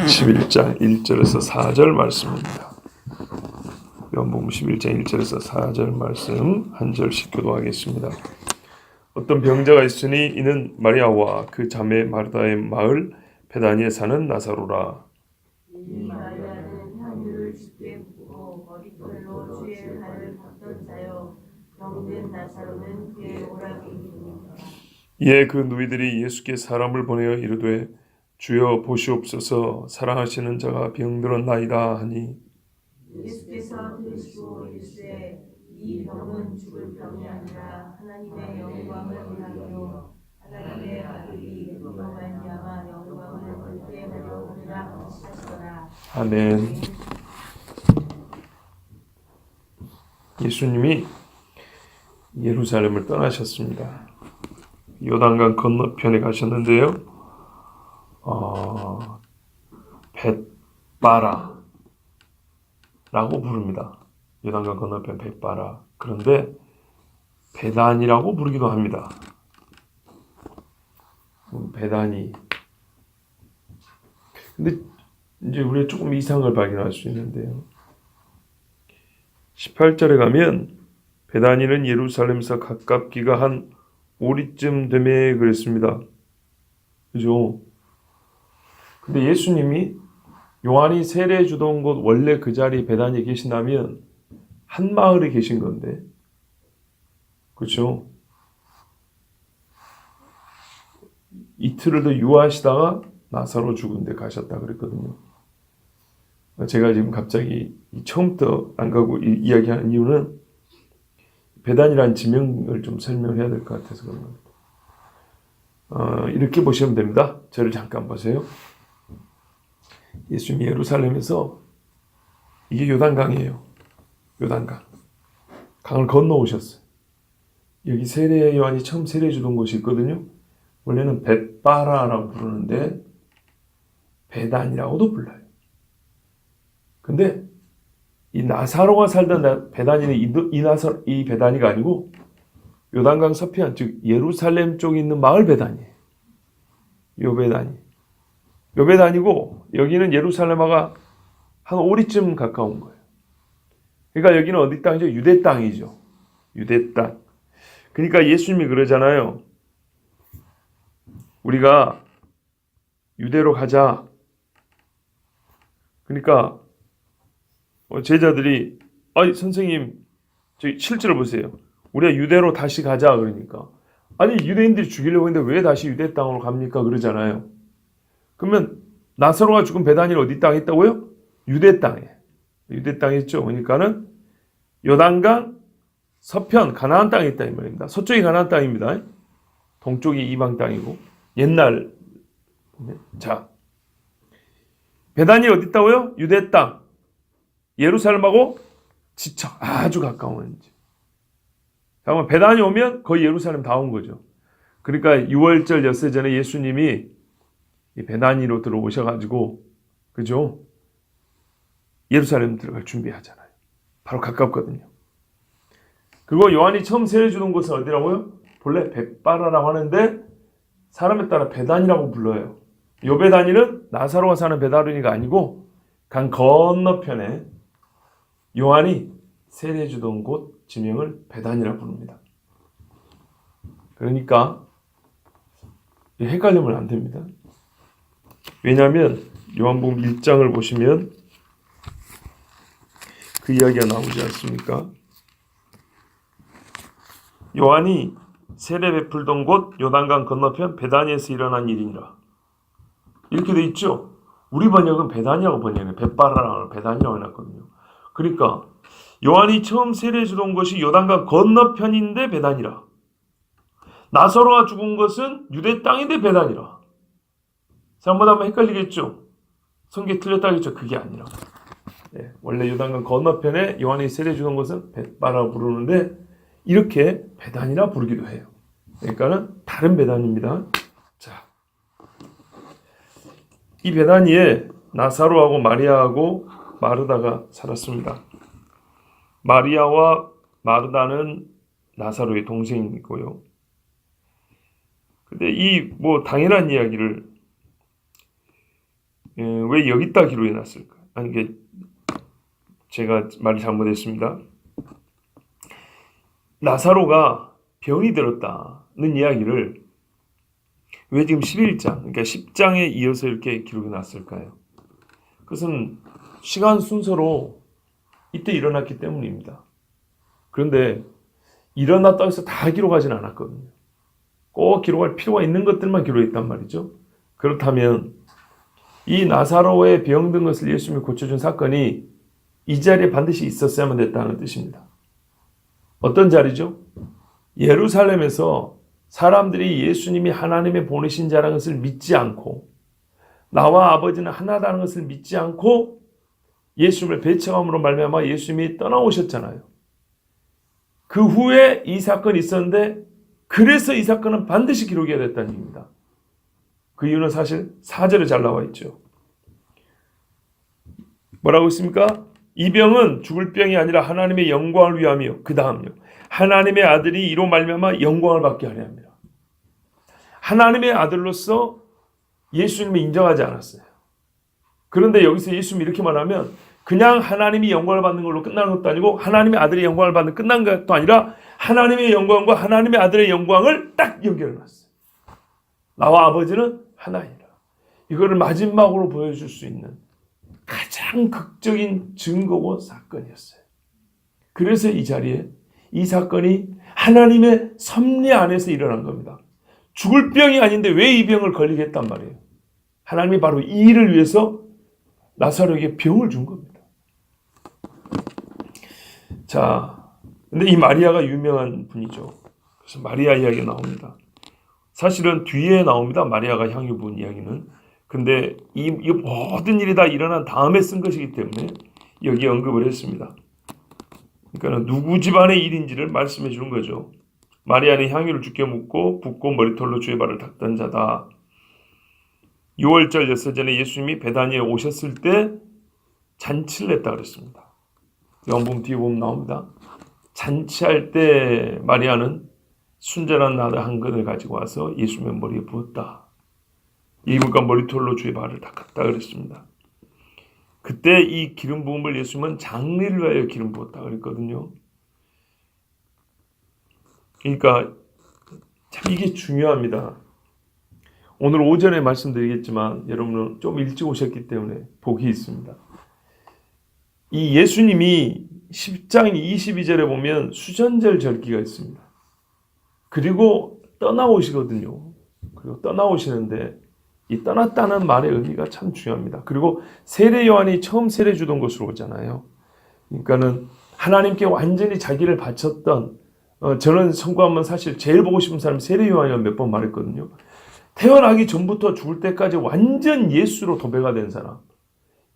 11장 1절에서 4절 말씀입니다. 요한복음 11장 1절에서 4절 말씀 한 절씩 교도하겠습니다. 어떤 병자가 있으니 이는 마리아와 그 자매 마르다의 마을 베다니에 사는 나사로라. 이 마리아는 향유를 집게 붓고 머리털로 주의 발을 닦던 자요 병든 나사로는 그의 오라비니라. 이에 그 누이들이 예수께 사람을 보내어 이르되 주여 보시옵소서 사랑하시는 자가 병들었나이다 하니 예수께서 들으시고 이르시되 이 병은 죽을 병이 아니라 하나님의 영광을 위하여 하나님의 아들이 이로 말미암아 영광을 얻게 하려 함이라 하시더라. 아멘. 예수님이 예루살렘을 떠나셨습니다. 요단강 건너편에 가셨는데요. 벳바라라고 부릅니다. 요단강 건너편 벳바라. 그런데 베단이라고 부르기도 합니다. 베단이. 근데 이제 우리가 조금 이상을 발견할 수 있는데요. 18절에 가면 베다니는 예루살렘에서 가깝기가 한 오리쯤 되매 그랬습니다. 그죠? 근데 예수님이 요한이 세례 주던 곳 원래 그 자리 베다니에 계신다면 한 마을에 계신 건데, 그렇죠? 이틀을 더 유하시다가 나사로 죽은 데 가셨다 그랬거든요. 제가 지금 갑자기 처음부터 안 가고 이야기하는 이유는 베단이라는 지명을 좀 설명을 해야 될 것 같아서 그런 겁니다. 이렇게 보시면 됩니다. 저를 잠깐 보세요. 예수님이 예루살렘에서, 이게 요단강이에요. 요단강. 강을 건너오셨어요. 여기 세례 요한이 처음 세례 주던 곳이 있거든요. 원래는 벳바라라고 부르는데 베단이라고도 불러요. 근데 이 나사로가 살던 베다니는 이 베다니가 아니고 요단강 서편, 즉 예루살렘 쪽에 있는 마을 베다니예요. 요 베다니고 여기는 예루살렘화가 한 오리쯤 가까운 거예요. 그러니까 여기는 어디 땅이죠? 유대 땅이죠. 유대 땅. 그러니까 예수님이 그러잖아요. 우리가 유대로 가자. 그러니까 제자들이 선생님 저기 실제로 보세요. 우리가 유대로 다시 가자 그러니까 아니 유대인들이 죽이려고 했는데 왜 다시 유대 땅으로 갑니까? 그러잖아요. 그러면 나사로가 죽은 베다니는 어디 땅에 있다고요? 유대 땅에. 유대 땅에 있죠. 그러니까는 요단강 서편 가나안 땅에 있다 이 말입니다. 서쪽이 가나안 땅입니다. 동쪽이 이방 땅이고 옛날. 자, 베다니 어디 있다고요? 유대 땅. 예루살렘하고 지척 아주 가까운 집. 잠깐만 베다니 오면 거의 예루살렘 다 온 거죠. 그러니까 6월절 엿새 전에 예수님이 이 베다니로 들어오셔가지고 그죠? 예루살렘 들어갈 준비하잖아요. 바로 가깝거든요. 그리고 요한이 처음 세례 주는 곳은 어디라고요? 본래 벳바라라고 하는데 사람에 따라 베다니라고 불러요. 요 베다니는 나사로가 사는 베다니가 아니고 강 건너편에 요한이 세례 주던 곳 지명을 베다니라고 부릅니다. 그러니까 헷갈리면 안 됩니다. 왜냐하면 요한복음 1장을 보시면 그 이야기가 나오지 않습니까? 요한이 세례 베풀던 곳 요단강 건너편 베다니에서 일어난 일이니라. 이렇게 돼 있죠. 우리 번역은 베다니라고 번역해요. 벳바라라고 베다니라고 해놨거든요. 그러니까 요한이 처음 세례 주던 것이 요단강 건너편인데 베다니라. 나사로가 죽은 것은 유대 땅인데 베다니라. 사람마다 한번 헷갈리겠죠. 성경이 틀렸다겠죠. 그게 아니라. 네, 원래 요단강 건너편에 요한이 세례 주던 것은 벳바라고 부르는데 이렇게 베다니라 부르기도 해요. 그러니까는 다른 베다니입니다. 자, 이 베다니에 나사로하고 마리아하고 마르다가 살았습니다. 마리아와 마르다는 나사로의 동생이고요. 근데 이 당연한 이야기를 왜 여기다 기록해 놨을까? 아니, 이게 제가 말을 잘못했습니다. 나사로가 병이 들었다는 이야기를 왜 지금 11장, 그러니까 10장에 이어서 이렇게 기록해 놨을까요? 그것은 시간 순서로 이때 일어났기 때문입니다. 그런데 일어났다고 해서 다 기록하진 않았거든요. 꼭 기록할 필요가 있는 것들만 기록했단 말이죠. 그렇다면 이 나사로의 병든 것을 예수님이 고쳐준 사건이 이 자리에 반드시 있었어야만 됐다는 뜻입니다. 어떤 자리죠? 예루살렘에서 사람들이 예수님이 하나님의 보내신 자라는 것을 믿지 않고 나와 아버지는 하나다는 것을 믿지 않고 예수님을 배척함으로 말미암아 예수님이 떠나오셨잖아요. 그 후에 이 사건이 있었는데 그래서 이 사건은 반드시 기록해야 됐다는 얘기입니다. 그 이유는 사실 4절에 잘 나와 있죠. 뭐라고 있습니까? 이 병은 죽을 병이 아니라 하나님의 영광을 위함이요. 그 다음요. 하나님의 아들이 이로 말미암아 영광을 받게 하려 합니다. 하나님의 아들로서 예수님을 인정하지 않았어요. 그런데 여기서 예수님이 이렇게 말하면 그냥 하나님이 영광을 받는 걸로 끝나는 것도 아니고 하나님의 아들의 영광을 받는 끝난 것도 아니라 하나님의 영광과 하나님의 아들의 영광을 딱 연결해놨어요. 나와 아버지는 하나이라. 이거를 마지막으로 보여줄 수 있는 가장 극적인 증거고 사건이었어요. 그래서 이 자리에 이 사건이 하나님의 섭리 안에서 일어난 겁니다. 죽을 병이 아닌데 왜 이 병을 걸리게 했단 말이에요. 하나님이 바로 이 일을 위해서 나사로에게 병을 준 겁니다. 자, 근데 이 마리아가 유명한 분이죠. 그래서 마리아 이야기가 나옵니다. 사실은 뒤에 나옵니다. 마리아가 향유 부은 이야기는. 근데 이 모든 일이 다 일어난 다음에 쓴 것이기 때문에 여기에 언급을 했습니다. 그러니까 누구 집안의 일인지를 말씀해 주는 거죠. 마리아는 향유를 주께 묻고 붓고 머리털로 주의 발을 닦던 자다. 6월절 여섯전에 예수님이 베다니에 오셨을 때 잔치를 했다 그랬습니다. 요한복음 뒤에 보면 나옵니다. 잔치할 때 마리아는 순전한 나드 한 근을 가지고 와서 예수님의 머리에 부었다. 이분과 머리털로 주의 발을 닦았다 그랬습니다. 그때 이 기름 부음을 예수님은 장례를 위하여 기름 부었다 그랬거든요. 그러니까 참 이게 중요합니다. 오늘 오전에 말씀드리겠지만 여러분은 좀 일찍 오셨기 때문에 복이 있습니다. 이 예수님이 10장 22절에 보면 수전절 절기가 있습니다. 그리고 떠나오시거든요. 그리고 떠나오시는데 이 떠났다는 말의 의미가 참 중요합니다. 그리고 세례 요한이 처음 세례 주던 곳으로 오잖아요. 그러니까는 하나님께 완전히 자기를 바쳤던 저는 성공하면 사실 제일 보고 싶은 사람이 세례 요한이라고 몇 번 말했거든요. 태어나기 전부터 죽을 때까지 완전 예수로 도배가 된 사람.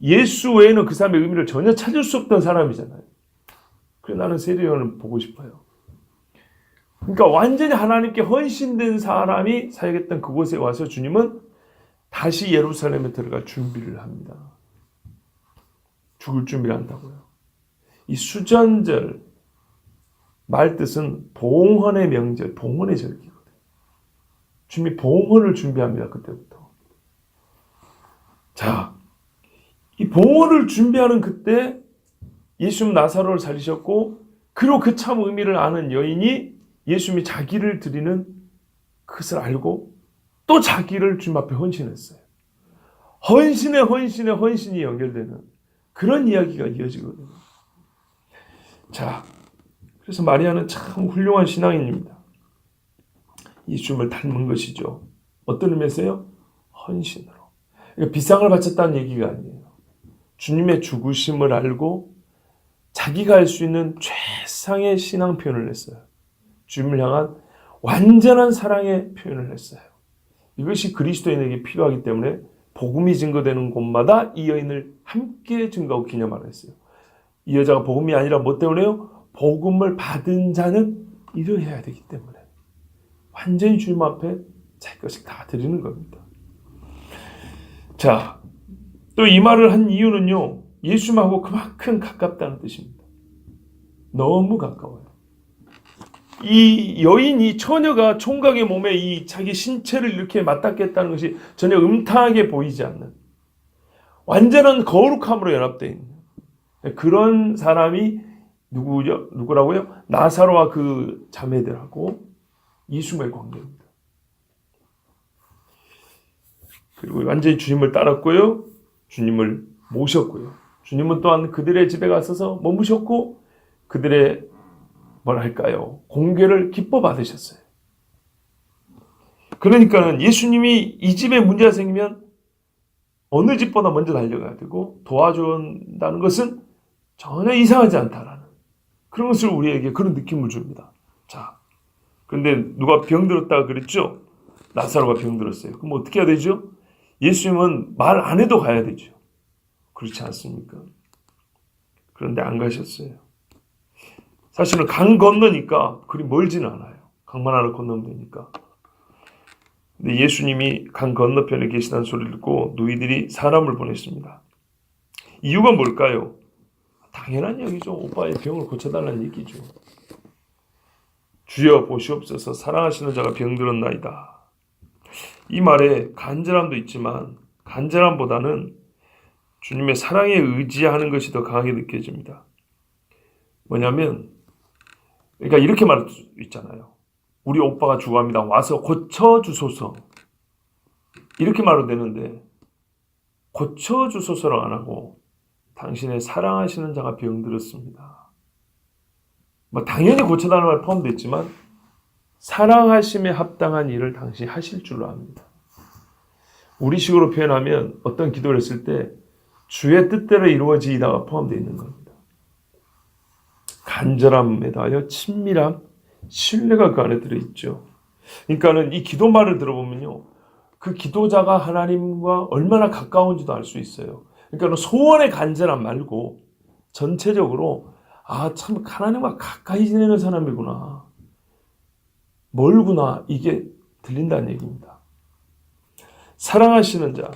예수 외에는 그 사람의 의미를 전혀 찾을 수 없던 사람이잖아요. 그래서 나는 세례 요한을 보고 싶어요. 그러니까 완전히 하나님께 헌신된 사람이 사역했던 그곳에 와서 주님은 다시 예루살렘에 들어갈 준비를 합니다. 죽을 준비를 한다고요. 이 수전절 말 뜻은 봉헌의 명절, 봉헌의 절기거든요. 주님이 봉헌을 준비합니다. 그때부터. 자, 이 봉헌을 준비하는 그때 예수님 나사로를 살리셨고 그리고 그 참 의미를 아는 여인이 예수님이 자기를 드리는 그것을 알고 또 자기를 주님 앞에 헌신했어요. 헌신이 연결되는 그런 이야기가 이어지거든요. 자, 그래서 마리아는 참 훌륭한 신앙인입니다. 예수님을 닮은 것이죠. 어떤 의미에서요? 헌신으로. 그러니까 비상을 바쳤다는 얘기가 아니에요. 주님의 죽으심을 알고 자기가 할 수 있는 최상의 신앙 표현을 했어요. 주님을 향한 완전한 사랑의 표현을 했어요. 이것이 그리스도인에게 필요하기 때문에 복음이 증거되는 곳마다 이 여인을 함께 증거하고 기념하라 했어요. 이 여자가 복음이 아니라 뭐 때문에요? 복음을 받은 자는 이러해야 되기 때문에 완전히 주님 앞에 자기 것을 다 드리는 겁니다. 자, 또 이 말을 한 이유는요, 예수님하고 그만큼 가깝다는 뜻입니다. 너무 가까워요. 이 여인이 처녀가 총각의 몸에 이 자기 신체를 이렇게 맞닿겠다는 것이 전혀 음탕하게 보이지 않는 완전한 거룩함으로 연합되어 있는 그런 사람이 누구라고요? 나사로와 그 자매들하고 예수님의 관계입니다. 그리고 완전히 주님을 따랐고요. 주님을 모셨고요. 주님은 또한 그들의 집에 가셔서 머무셨고 그들의 공개를 기뻐 받으셨어요. 그러니까는 예수님이 이 집에 문제가 생기면 어느 집보다 먼저 달려가야 되고 도와준다는 것은 전혀 이상하지 않다라는 그런 것을 우리에게 그런 느낌을 줍니다. 자, 그런데 누가 병들었다고 그랬죠? 나사로가 병들었어요. 그럼 어떻게 해야 되죠? 예수님은 말 안 해도 가야 되죠. 그렇지 않습니까? 그런데 안 가셨어요. 사실은 강 건너니까 그리 멀지는 않아요. 강만 하나 건너면 되니까. 근데 예수님이 강 건너편에 계시다는 소리를 듣고 누이들이 사람을 보냈습니다. 이유가 뭘까요? 당연한 얘기죠. 오빠의 병을 고쳐달라는 얘기죠. 주여 보시옵소서 사랑하시는 자가 병들었나이다. 이 말에 간절함도 있지만 간절함보다는 주님의 사랑에 의지하는 것이 더 강하게 느껴집니다. 뭐냐면 그러니까 이렇게 말할 수 있잖아요. 우리 오빠가 죽어갑니다. 와서 고쳐주소서. 이렇게 말해도 되는데 고쳐주소서로 안 하고 당신의 사랑하시는 자가 병들었습니다. 당연히 고쳐달라는 말 포함되어 있지만 사랑하심에 합당한 일을 당신이 하실 줄로 압니다. 우리식으로 표현하면 어떤 기도를 했을 때 주의 뜻대로 이루어지다가 포함되어 있는 겁니다. 간절함에 더하여 친밀함, 신뢰가 그 안에 들어있죠. 그러니까는 이 기도말을 들어보면요. 그 기도자가 하나님과 얼마나 가까운지도 알 수 있어요. 그러니까 소원의 간절함 말고 전체적으로 참 하나님과 가까이 지내는 사람이구나. 멀구나. 이게 들린다는 얘기입니다. 사랑하시는 자.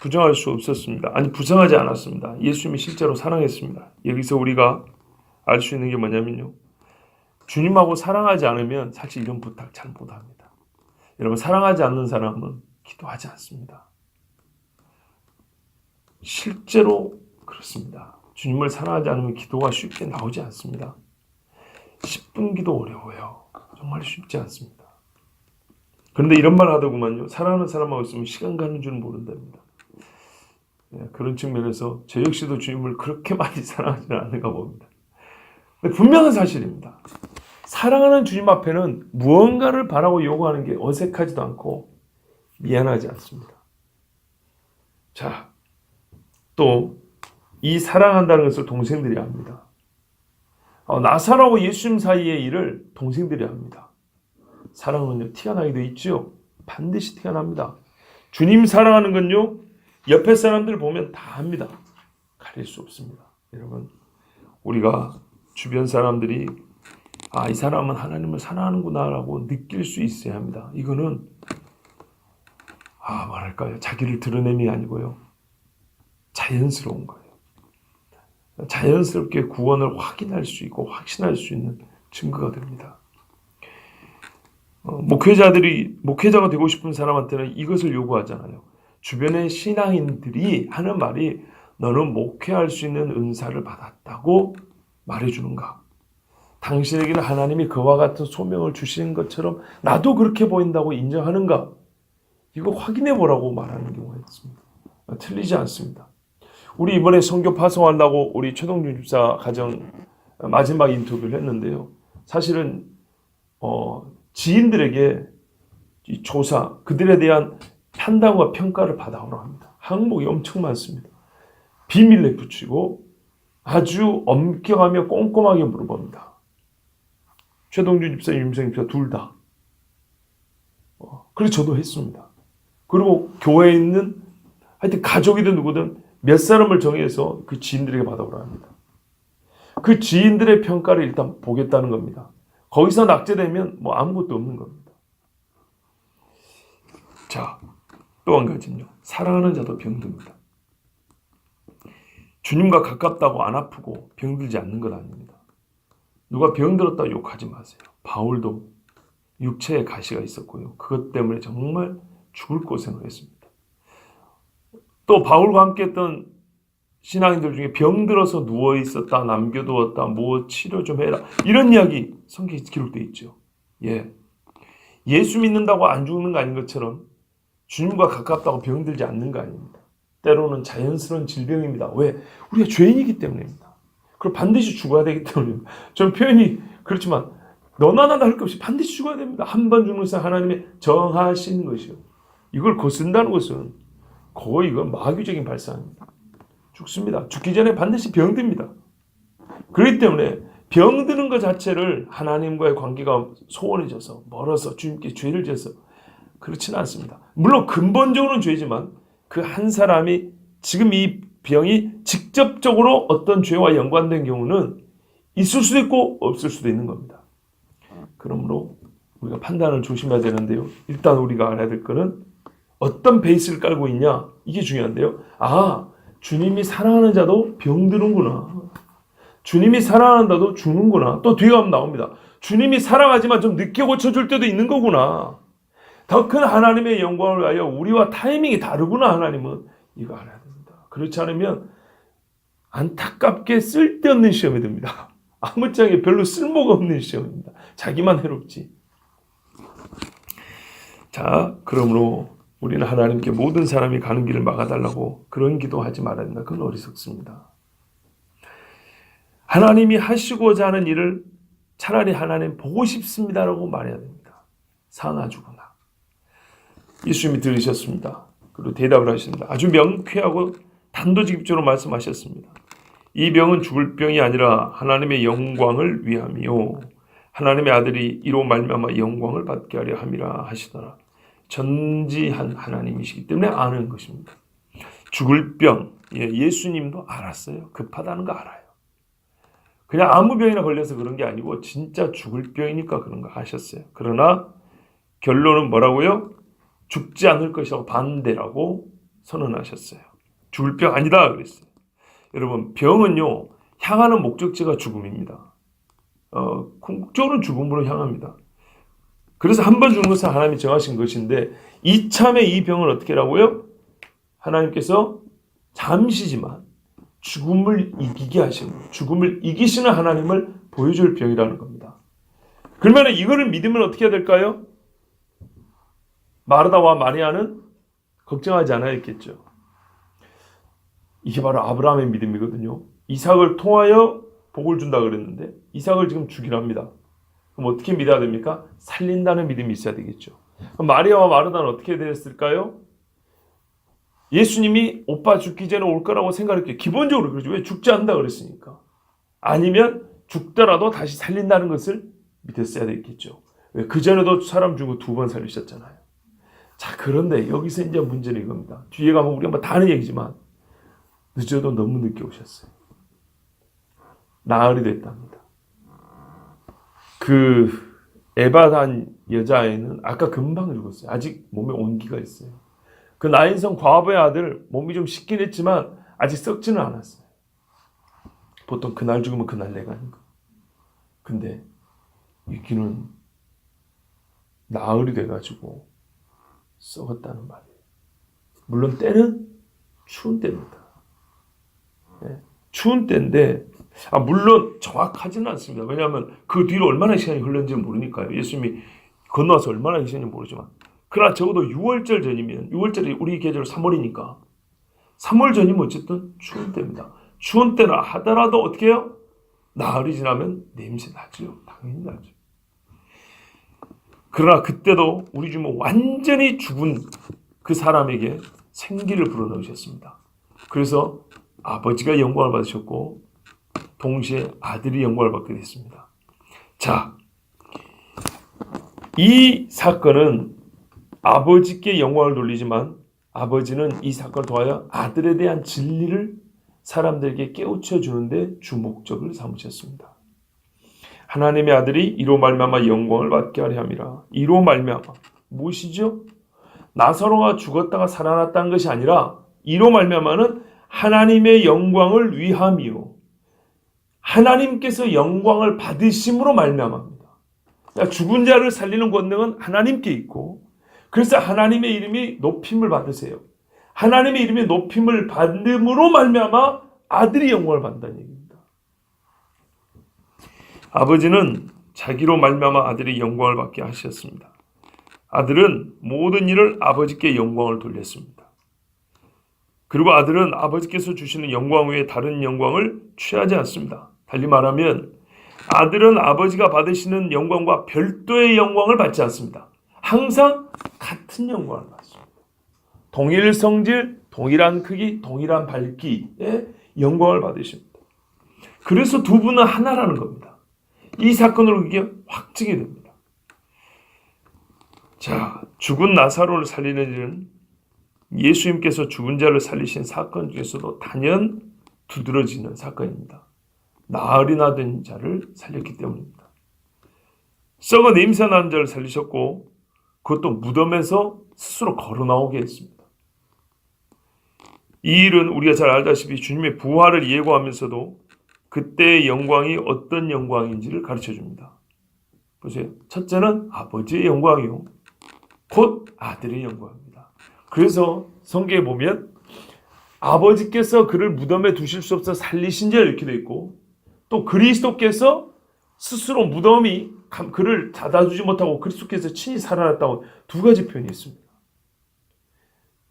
부정할 수 없었습니다. 아니 부정하지 않았습니다. 예수님이 실제로 사랑했습니다. 여기서 우리가 알 수 있는 게 뭐냐면요. 주님하고 사랑하지 않으면 사실 이런 부탁 잘 못합니다. 여러분 사랑하지 않는 사람은 기도하지 않습니다. 실제로 그렇습니다. 주님을 사랑하지 않으면 기도가 쉽게 나오지 않습니다. 10분 기도 어려워요. 정말 쉽지 않습니다. 그런데 이런 말 하더구만요. 사랑하는 사람하고 있으면 시간 가는 줄 모른답니다. 그런 측면에서 저 역시도 주님을 그렇게 많이 사랑하지는 않는가 봅니다. 근데 분명한 사실입니다. 사랑하는 주님 앞에는 무언가를 바라고 요구하는 게 어색하지도 않고 미안하지 않습니다. 자, 또 이 사랑한다는 것을 동생들이 합니다. 나사로하고 예수님 사이의 일을 동생들이 합니다. 사랑은요 티가 나게 돼 있죠. 반드시 티가 납니다. 주님 사랑하는 건요 옆에 사람들 보면 다 합니다. 가릴 수 없습니다. 여러분 우리가 주변 사람들이 이 사람은 하나님을 사랑하는구나 라고 느낄 수 있어야 합니다. 이거는 자기를 드러냄이 아니고요 자연스러운 거예요. 자연스럽게 구원을 확인할 수 있고 확신할 수 있는 증거가 됩니다. 목회자가 되고 싶은 사람한테는 이것을 요구하잖아요. 주변의 신앙인들이 하는 말이 너는 목회할 수 있는 은사를 받았다고 말해주는가? 당신에게는 하나님이 그와 같은 소명을 주시는 것처럼 나도 그렇게 보인다고 인정하는가? 이거 확인해 보라고 말하는 경우가 있습니다. 틀리지 않습니다. 우리 이번에 선교 파송한다고 우리 최동준 집사 가정 마지막 인터뷰를 했는데요. 사실은 지인들에게 이 조사, 그들에 대한 판단과 평가를 받아오라 합니다. 항목이 엄청 많습니다. 비밀에 붙이고 아주 엄격하며 꼼꼼하게 물어봅니다. 최동준 집사, 윤미성 집사 둘 다. 그래서 저도 했습니다. 그리고 교회에 있는 하여튼 가족이든 누구든 몇 사람을 정해서 그 지인들에게 받아오라 합니다. 그 지인들의 평가를 일단 보겠다는 겁니다. 거기서 낙제되면 아무것도 없는 겁니다. 자, 또 한 가지는요. 사랑하는 자도 병듭니다. 주님과 가깝다고 안 아프고 병들지 않는 것 아닙니다. 누가 병들었다고 욕하지 마세요. 바울도 육체에 가시가 있었고요. 그것 때문에 정말 죽을 고생을 했습니다. 또 바울과 함께 했던 신앙인들 중에 병들어서 누워 있었다, 남겨두었다, 뭐 치료 좀 해라, 이런 이야기 성경에 기록되어 있죠. 예수 믿는다고 안 죽는 거 아닌 것처럼 주님과 가깝다고 병들지 않는 거 아닙니다. 때로는 자연스러운 질병입니다. 왜? 우리가 죄인이기 때문입니다. 그리고 반드시 죽어야 되기 때문입니다. 전 표현이 그렇지만 너나 나나 할 것 없이 반드시 죽어야 됩니다. 한 번 죽는 것은 하나님의 정하신 것이요. 이걸 거쓴다는 것은 거의 이건 마귀적인 발상입니다. 죽습니다. 죽기 전에 반드시 병듭니다. 그렇기 때문에 병드는 것 자체를 하나님과의 관계가 소원해져서 멀어서 주님께 죄를 져서 그렇지는 않습니다. 물론 근본적으로는 죄지만 그 한 사람이 지금 이 병이 직접적으로 어떤 죄와 연관된 경우는 있을 수도 있고 없을 수도 있는 겁니다. 그러므로 우리가 판단을 조심해야 되는데요. 일단 우리가 알아야 될 거는 어떤 베이스를 깔고 있냐, 이게 중요한데요. 주님이 사랑하는 자도 병드는구나. 주님이 사랑한다도 죽는구나. 또 뒤에 가면 나옵니다. 주님이 사랑하지만 좀 늦게 고쳐줄 때도 있는 거구나. 더 큰 하나님의 영광을 위하여 우리와 타이밍이 다르구나. 하나님은 이거 알아야 됩니다. 그렇지 않으면 안타깝게 쓸데없는 시험이 됩니다. 아무짝에 별로 쓸모가 없는 시험입니다. 자기만 해롭지. 자, 그러므로 우리는 하나님께 모든 사람이 가는 길을 막아달라고 그런 기도하지 말아야 된다. 그건 어리석습니다. 하나님이 하시고자 하는 일을 차라리 하나님 보고 싶습니다라고 말해야 됩니다. 사나 죽으나. 예수님이 들으셨습니다. 그리고 대답을 하셨습니다. 아주 명쾌하고 단도직입적으로 말씀하셨습니다. 이 병은 죽을 병이 아니라 하나님의 영광을 위함이요 하나님의 아들이 이로 말미암아 영광을 받게 하려 함이라 하시더라. 전지한 하나님이시기 때문에 아는 것입니다. 죽을 병, 예수님도 알았어요. 급하다는 거 알아요. 그냥 아무 병이나 걸려서 그런 게 아니고 진짜 죽을 병이니까 그런 거 아셨어요. 그러나 결론은 뭐라고요? 죽지 않을 것이라고 반대라고 선언하셨어요. 죽을 병 아니다 그랬어요. 여러분, 병은요, 향하는 목적지가 죽음입니다. 궁극적으로는 죽음으로 향합니다. 그래서 한 번 죽는 것은 하나님이 정하신 것인데 이참에 이 병을 어떻게 하라고요? 하나님께서 잠시지만 죽음을 이기게 하시는, 죽음을 이기시는 하나님을 보여줄 병이라는 겁니다. 그러면 이거를 믿으면 어떻게 해야 될까요? 마르다와 마리아는 걱정하지 않아야 했겠죠. 이게 바로 아브라함의 믿음이거든요. 이삭을 통하여 복을 준다 그랬는데 이삭을 지금 죽이랍니다. 그럼 어떻게 믿어야 됩니까? 살린다는 믿음이 있어야 되겠죠. 그럼 마리아와 마르다는 어떻게 됐을까요? 예수님이 오빠 죽기 전에 올 거라고 생각했겠죠. 기본적으로 그러죠. 왜 죽지 않는다 그랬으니까. 아니면 죽더라도 다시 살린다는 것을 믿었어야 되겠죠. 왜? 그전에도 사람 죽고 2번 살리셨잖아요. 자, 그런데 여기서 이제 문제는 이겁니다. 뒤에 가면 우리가 뭐 다 아는 얘기지만 늦어도 너무 늦게 오셨어요. 나흘이 됐답니다. 그 에바단 여자아이는 아까 금방 죽었어요. 아직 몸에 온기가 있어요. 그 나인성 과부의 아들 몸이 좀 식긴 했지만 아직 썩지는 않았어요. 보통 그날 죽으면 그날 내가 하니까. 근데 이 귀는 나흘이 돼가지고 썩었다는 말이에요. 물론 때는 추운 때입니다. 네, 추운 때인데 물론 정확하지는 않습니다. 왜냐하면 그 뒤로 얼마나 시간이 흘렀는지 모르니까요. 예수님이 건너와서 얼마나 시간인지 모르지만 그러나 적어도 6월절 전이면 6월절이 우리 계절 3월이니까 3월 전이면 어쨌든 추운 때입니다. 추운 때나 하더라도 어떻게 해요? 나흘이 지나면 냄새 나죠. 당연히 나죠. 그러나 그때도 우리 주모 완전히 죽은 그 사람에게 생기를 불어넣으셨습니다. 그래서 아버지가 영광을 받으셨고 동시에 아들이 영광을 받게 됐습니다. 자, 이 사건은 아버지께 영광을 돌리지만 아버지는 이 사건을 통하여 아들에 대한 진리를 사람들에게 깨우쳐 주는데 주목적을 삼으셨습니다. 하나님의 아들이 이로 말미암아 영광을 받게 하려 함이라. 이로 말미암아 무엇이죠? 나사로가 죽었다가 살아났다는 것이 아니라 이로 말미암아는 하나님의 영광을 위함이요. 하나님께서 영광을 받으심으로 말미암아입니다. 죽은 자를 살리는 권능은 하나님께 있고 그래서 하나님의 이름이 높임을 받으세요. 하나님의 이름의 높임을 받음으로 말미암아 아들이 영광을 받는다는 얘기입니다. 아버지는 자기로 말미암아 아들이 영광을 받게 하셨습니다. 아들은 모든 일을 아버지께 영광을 돌렸습니다. 그리고 아들은 아버지께서 주시는 영광 외에 다른 영광을 취하지 않습니다. 달리 말하면 아들은 아버지가 받으시는 영광과 별도의 영광을 받지 않습니다. 항상 같은 영광을 받습니다. 동일 성질, 동일한 크기, 동일한 밝기의 영광을 받으십니다. 그래서 두 분은 하나라는 겁니다. 이 사건으로 그게 확증이 됩니다. 자, 죽은 나사로를 살리는 일은 예수님께서 죽은 자를 살리신 사건 중에서도 단연 두드러지는 사건입니다. 나흘이나 된 자를 살렸기 때문입니다. 썩어 냄새 나는 자를 살리셨고 그것도 무덤에서 스스로 걸어 나오게 했습니다. 이 일은 우리가 잘 알다시피 주님의 부활을 예고하면서도 그때의 영광이 어떤 영광인지를 가르쳐줍니다. 보세요. 첫째는 아버지의 영광이요. 곧 아들의 영광입니다. 그래서 성경에 보면 아버지께서 그를 무덤에 두실 수 없어 살리신 자 이렇게 되어 있고 또 그리스도께서 스스로 무덤이 그를 닫아주지 못하고 그리스도께서 친히 살아났다고 두 가지 표현이 있습니다.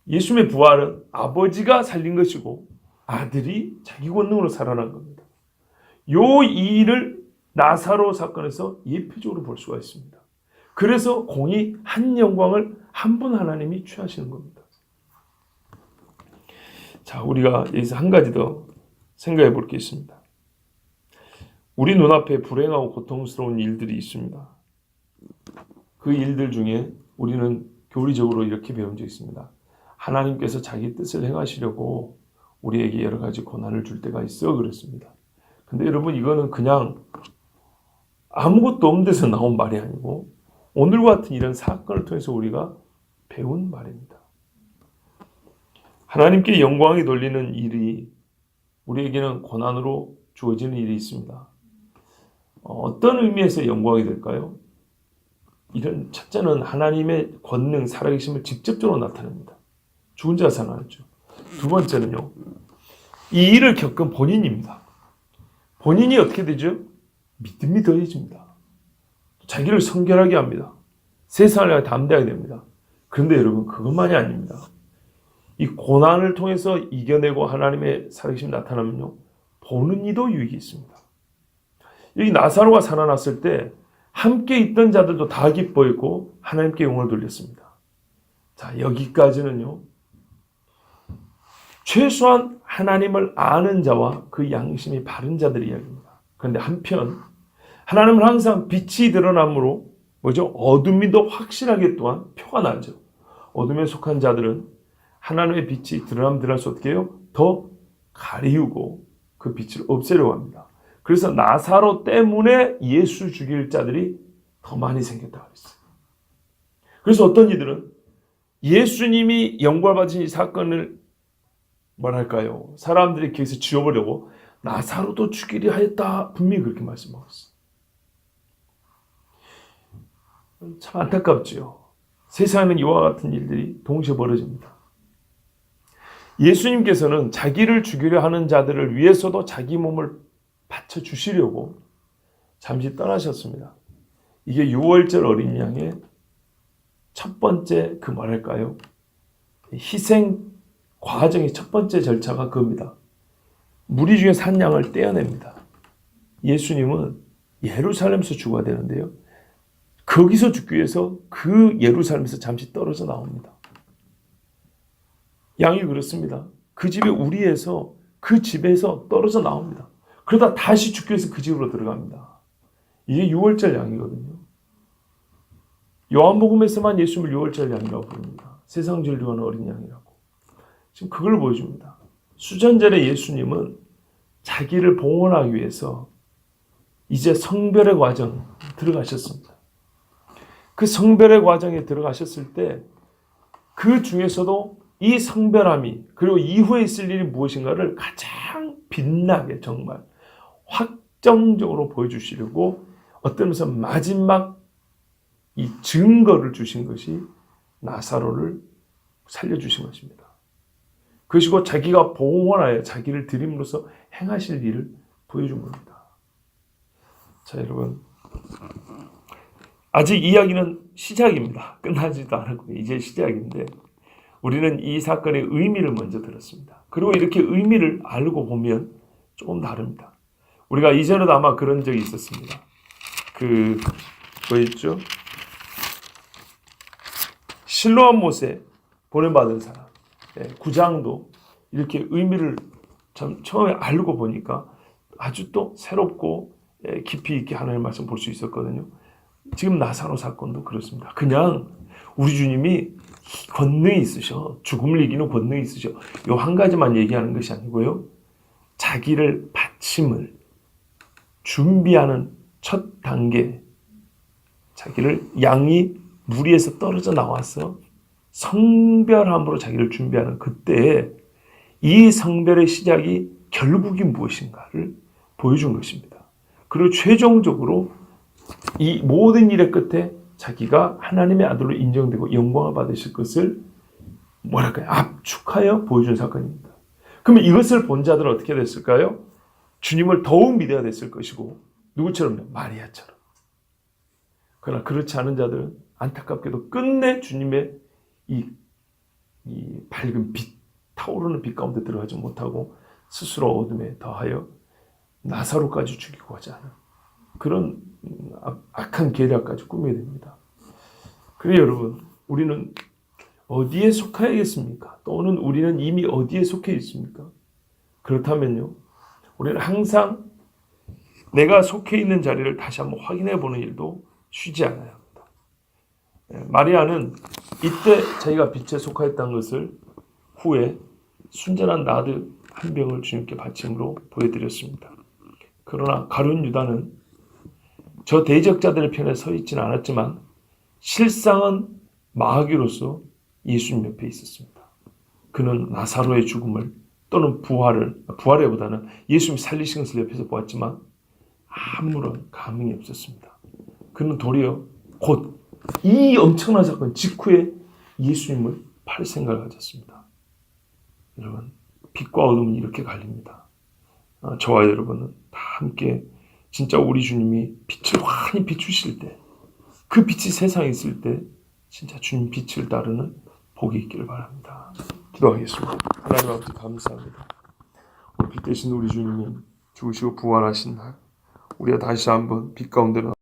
예수님의 부활은 아버지가 살린 것이고 아들이 자기 권능으로 살아난 겁니다. 이 일을 나사로 사건에서 예표적으로 볼 수가 있습니다. 그래서 공히 한 영광을 한 분 하나님이 취하시는 겁니다. 자, 우리가 여기서 한 가지 더 생각해 볼 게 있습니다. 우리 눈앞에 불행하고 고통스러운 일들이 있습니다. 그 일들 중에 우리는 교리적으로 이렇게 배운 적이 있습니다. 하나님께서 자기 뜻을 행하시려고 우리에게 여러 가지 고난을 줄 때가 있어 그랬습니다. 근데 여러분 이거는 그냥 아무것도 없는 데서 나온 말이 아니고 오늘과 같은 이런 사건을 통해서 우리가 배운 말입니다. 하나님께 영광이 돌리는 일이 우리에게는 고난으로 주어지는 일이 있습니다. 어떤 의미에서 영광이 될까요? 이런 첫째는 하나님의 권능, 살아계심을 직접적으로 나타냅니다. 죽은 자가 살아났죠. 두 번째는요. 이 일을 겪은 본인입니다. 본인이 어떻게 되죠? 믿음이 더해집니다. 자기를 성결하게 합니다. 세상을 향해 담대하게 됩니다. 그런데 여러분 그것만이 아닙니다. 이 고난을 통해서 이겨내고 하나님의 살아계심이 나타나면요. 보는 이도 유익이 있습니다. 여기 나사로가 살아났을 때 함께 있던 자들도 다 기뻐했고 하나님께 영광을 돌렸습니다. 자, 여기까지는요. 최소한 하나님을 아는 자와 그 양심이 바른 자들의 이야기입니다. 그런데 한편 하나님은 항상 빛이 드러남으로 뭐죠? 어둠이 더 확실하게 또한 표가 나죠. 어둠에 속한 자들은 하나님의 빛이 드러나면서 어떻게 해요? 더 가리우고 그 빛을 없애려고 합니다. 그래서 나사로 때문에 예수 죽일 자들이 더 많이 생겼다고 했어요. 그래서 어떤 이들은 예수님이 영광 받으신 이 사건을 뭐랄까요? 사람들이 기억에서 지워보려고 나사로도 죽이려 하였다. 분명히 그렇게 말씀하고 있어요. 참 안타깝지요. 세상에는 이와 같은 일들이 동시에 벌어집니다. 예수님께서는 자기를 죽이려 하는 자들을 위해서도 자기 몸을 바쳐주시려고 잠시 떠나셨습니다. 이게 6월절 어린 양의 첫 번째 뭐랄까요? 희생 과정의 첫 번째 절차가 그겁니다. 무리 중에서 한 양을 떼어냅니다. 예수님은 예루살렘에서 죽어야 되는데요. 거기서 죽기 위해서 그 예루살렘에서 잠시 떨어져 나옵니다. 양이 그렇습니다. 그 집에 우리에서 그 집에서 떨어져 나옵니다. 그러다 다시 죽기 위해서 그 집으로 들어갑니다. 이게 6월절 양이거든요. 요한복음에서만 예수님을 6월절 양이라고 부릅니다. 세상 죄를 위하는 어린 양이라고. 지금 그걸 보여줍니다. 수전절에 예수님은 자기를 봉헌하기 위해서 이제 성별의 과정 들어가셨습니다. 그 성별의 과정에 들어가셨을 때 그 중에서도 이 성별함이 그리고 이후에 있을 일이 무엇인가를 가장 빛나게 정말 확정적으로 보여주시려고 어떤 면에서 마지막 이 증거를 주신 것이 나사로를 살려주신 것입니다. 그것이고 자기가 봉헌하여 자기를 드림으로써 행하실 일을 보여준 겁니다. 자, 여러분, 아직 이야기는 시작입니다. 끝나지도 않았고요. 이제 시작인데 우리는 이 사건의 의미를 먼저 들었습니다. 그리고 이렇게 의미를 알고 보면 조금 다릅니다. 우리가 이전에도 아마 그런 적이 있었습니다. 뭐였죠? 실로암 못에 보내받은 사람, 9장도 이렇게 의미를 참 처음에 알고 보니까 아주 또 새롭고 깊이 있게 하나님의 말씀 볼 수 있었거든요. 지금 나사로 사건도 그렇습니다. 그냥 우리 주님이 권능이 있으셔. 죽음을 이기는 권능이 있으셔. 요 한 가지만 얘기하는 것이 아니고요. 자기를 바침을 준비하는 첫 단계, 자기를 양이 무리에서 떨어져 나와서 성별함으로 자기를 준비하는 그때에 이 성별의 시작이 결국이 무엇인가를 보여준 것입니다. 그리고 최종적으로 이 모든 일의 끝에 자기가 하나님의 아들로 인정되고 영광을 받으실 것을 압축하여 보여준 사건입니다. 그러면 이것을 본 자들은 어떻게 됐을까요? 주님을 더욱 믿어야 됐을 것이고 누구처럼요? 마리아처럼. 그러나 그렇지 않은 자들은 안타깝게도 끝내 주님의 이 밝은 빛, 타오르는 빛 가운데 들어가지 못하고 스스로 어둠에 더하여 나사로까지 죽이고 하지 않은 그런 악한 계략까지 꾸며야 됩니다. 그래요, 여러분, 우리는 어디에 속하야겠습니까? 또는 우리는 이미 어디에 속해 있습니까? 그렇다면요, 우리는 항상 내가 속해 있는 자리를 다시 한번 확인해 보는 일도 쉬지 않아야 합니다. 마리아는 이때 자기가 빛에 속하였다는 것을 후에 순전한 나드 한 병을 주님께 바침으로 보여드렸습니다. 그러나 가룟 유다는 저 대적자들의 편에 서 있지는 않았지만 실상은 마귀로서 예수님 옆에 있었습니다. 그는 나사로의 죽음을 또는 부활보다는 예수님이 살리신 것을 옆에서 보았지만 아무런 감흥이 없었습니다. 그는 도리어 곧 이 엄청난 사건 직후에 예수님을 팔 생각을 가졌습니다. 여러분, 빛과 어둠은 이렇게 갈립니다. 저와 여러분은 다 함께 진짜 우리 주님이 빛을 환히 비추실 때, 그 빛이 세상에 있을 때 진짜 주님 빛을 따르는 복이 있기를 바랍니다. 기도하겠습니다. 하나님 아버지 감사합니다. 오늘 빛 대신 우리 주님이 죽으시고 부활하신 날 우리가 다시 한번 빛 가운데로